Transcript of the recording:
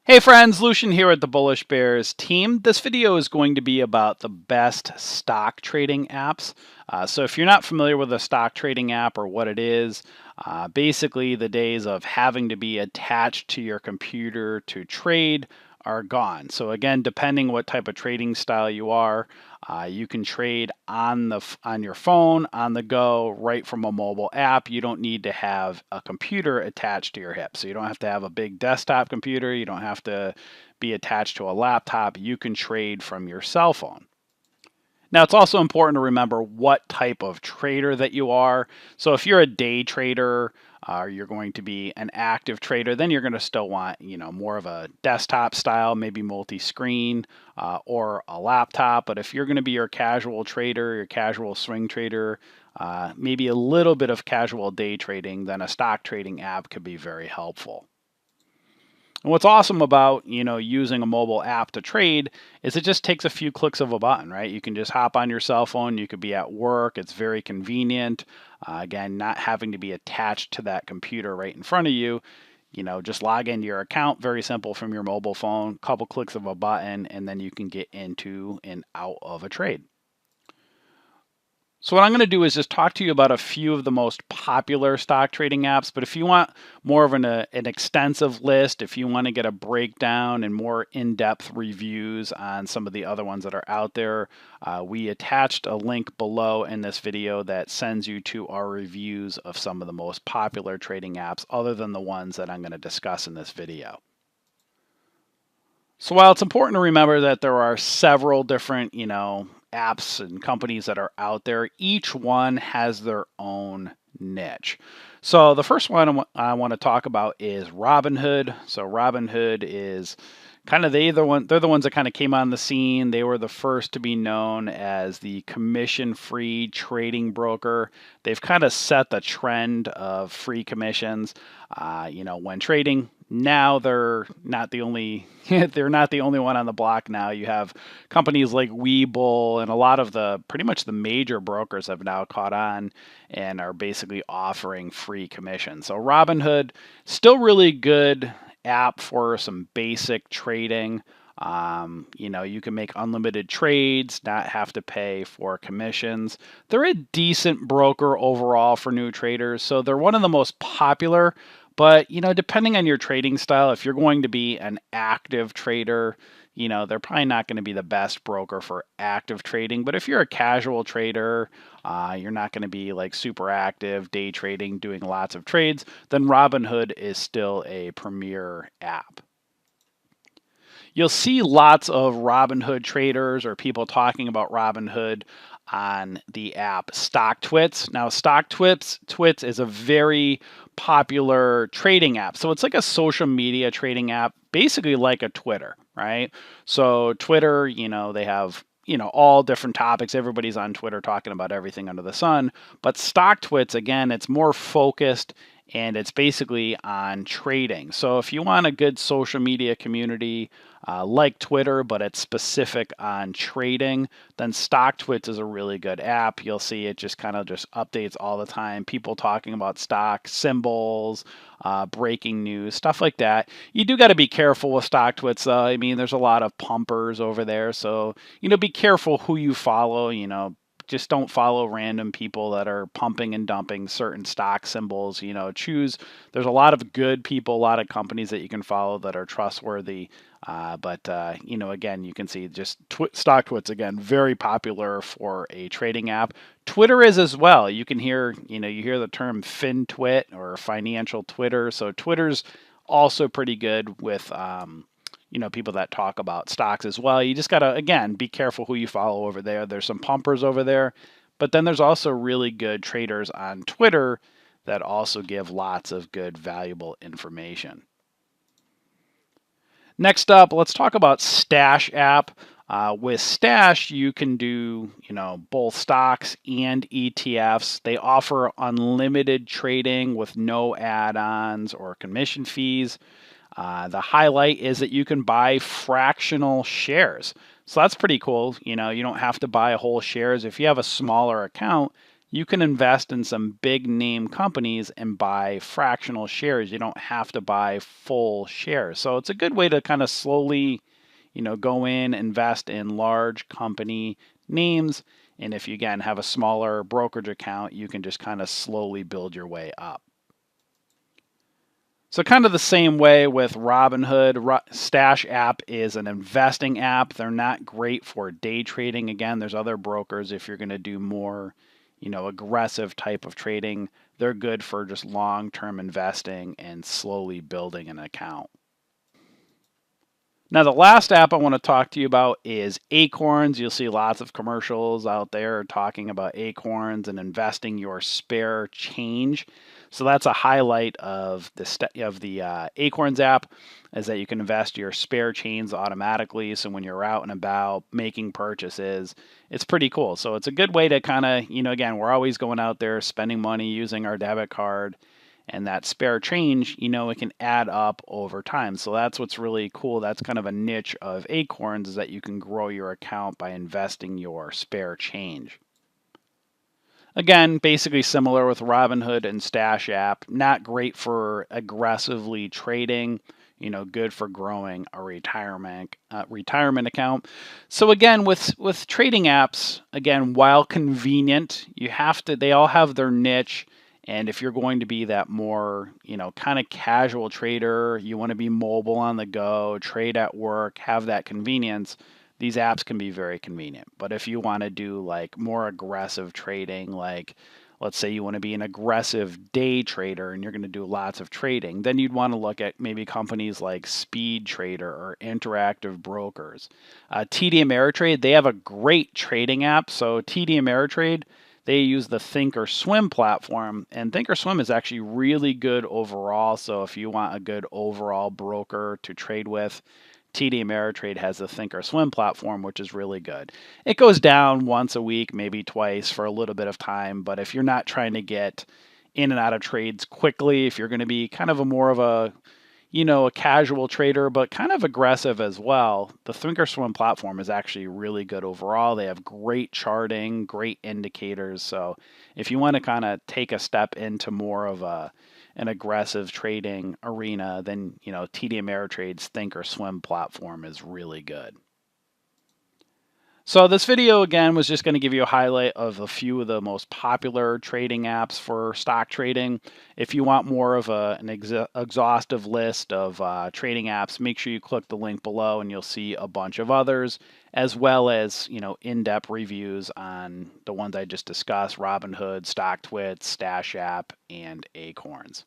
Hey friends, Lucian here at the Bullish Bears team. This video is going to be about the best stock trading apps. So if you're not familiar with a stock trading app or what it is, basically the days of having to be attached to your computer to trade are gone. So again, depending what type of trading style you are, you can trade on your phone, on the go, right from a mobile app. You don't need to have a computer attached to your hip. So you don't have to have a big desktop computer. You don't have to be attached to a laptop. You can trade from your cell phone. Now, it's also important to remember what type of trader that you are. So, if you're a day trader, or you're going to be an active trader, then you're going to still want, more of a desktop style, maybe multi-screen, or a laptop. But if you're going to be your casual trader, your casual swing trader, maybe a little bit of casual day trading, then a stock trading app could be very helpful. And what's awesome about, using a mobile app to trade is it just takes a few clicks of a button, right? You can just hop on your cell phone. You could be at work. It's very convenient. Again, not having to be attached to that computer right in front of you. Just log into your account, very simple from your mobile phone, couple clicks of a button, and then you can get into and out of a trade. So what I'm going to do is just talk to you about a few of the most popular stock trading apps. But if you want more of an extensive list, if you want to get a breakdown and more in-depth reviews on some of the other ones that are out there, we attached a link below in this video that sends you to our reviews of some of the most popular trading apps other than the ones that I'm going to discuss in this video. So while it's important to remember that there are several different, apps and companies that are out there, each one has their own niche. So the first one I want to talk about is Robinhood. So Robinhood is kind of they're the ones that kind of came on the scene. They were the first to be known as the commission-free trading broker. They've kind of set the trend of free commissions. When trading, now they're not the only they're not the only one on the block. Now you have companies like Webull and a lot of pretty much the major brokers have now caught on and are basically offering free commissions. So Robinhood, still really good app for some basic trading. You can make unlimited trades, not have to pay for commissions. They're a decent broker overall for new traders, so they're one of the most popular. But, depending on your trading style, if you're going to be an active trader, they're probably not going to be the best broker for active trading. But if you're a casual trader, you're not going to be like super active, day trading, doing lots of trades, then Robinhood is still a premier app. You'll see lots of Robinhood traders or people talking about Robinhood on the app StockTwits. Now, StockTwits is a very popular trading app. So it's like a social media trading app, basically like a Twitter, right? So Twitter, they have all different topics. Everybody's on Twitter talking about everything under the sun. But StockTwits, again, it's more focused and it's basically on trading. So if you want a good social media community like Twitter, but it's specific on trading, then StockTwits is a really good app. You'll see it just kind of just updates all the time. People talking about stock symbols, breaking news, stuff like that. You do got to be careful with StockTwits, though. I mean, there's a lot of pumpers over there, so be careful who you follow. Just don't follow random people that are pumping and dumping certain stock symbols. There's a lot of good people, a lot of companies that you can follow that are trustworthy. Again, you can see just StockTwits, again, very popular for a trading app. Twitter is as well. You can hear, you hear the term FinTwit or financial Twitter. So Twitter's also pretty good with, people that talk about stocks as well. You just got to, again, be careful who you follow over there. There's some pumpers over there, but then there's also really good traders on Twitter that also give lots of good, valuable information. Next up, let's talk about Stash app. With Stash, you can do, both stocks and ETFs. They offer unlimited trading with no add-ons or commission fees. The highlight is that you can buy fractional shares. So that's pretty cool. You don't have to buy whole shares. If you have a smaller account, you can invest in some big name companies and buy fractional shares. You don't have to buy full shares. So it's a good way to kind of slowly, go in, invest in large company names. And if you, again, have a smaller brokerage account, you can just kind of slowly build your way up. So kind of the same way with Robinhood. Stash app is an investing app. They're not great for day trading. Again, there's other brokers if you're going to do more, aggressive type of trading. They're good for just long-term investing and slowly building an account. Now, the last app I want to talk to you about is Acorns. You'll see lots of commercials out there talking about Acorns and investing your spare change. So that's a highlight of the Acorns app, is that you can invest your spare change automatically. So when you're out and about making purchases, it's pretty cool. So it's a good way to kind of, again, we're always going out there spending money using our debit card. And that spare change, it can add up over time. So that's what's really cool. That's kind of a niche of Acorns, is that you can grow your account by investing your spare change. Again, basically similar with Robinhood and Stash app. Not great for aggressively trading. Good for growing a retirement account. So again, with trading apps, again, while convenient, they all have their niche. And if you're going to be that more, kind of casual trader, you want to be mobile on the go, trade at work, have that convenience, these apps can be very convenient. But if you want to do like more aggressive trading, like let's say you want to be an aggressive day trader and you're going to do lots of trading, then you'd want to look at maybe companies like Speed Trader or Interactive Brokers. TD Ameritrade, they have a great trading app. So TD Ameritrade, they use the Thinkorswim platform, and Thinkorswim is actually really good overall. So if you want a good overall broker to trade with, TD Ameritrade has the Thinkorswim platform, which is really good. It goes down once a week, maybe twice for a little bit of time, but if you're not trying to get in and out of trades quickly, if you're going to be kind of a casual trader, but kind of aggressive as well, the Thinkorswim platform is actually really good overall. They have great charting, great indicators. So if you want to kind of take a step into more of an aggressive trading arena, then TD Ameritrade's Thinkorswim platform is really good. So this video, again, was just going to give you a highlight of a few of the most popular trading apps for stock trading. If you want more of an exhaustive list of trading apps, make sure you click the link below and you'll see a bunch of others, as well as, in-depth reviews on the ones I just discussed: Robinhood, StockTwits, Stash App, and Acorns.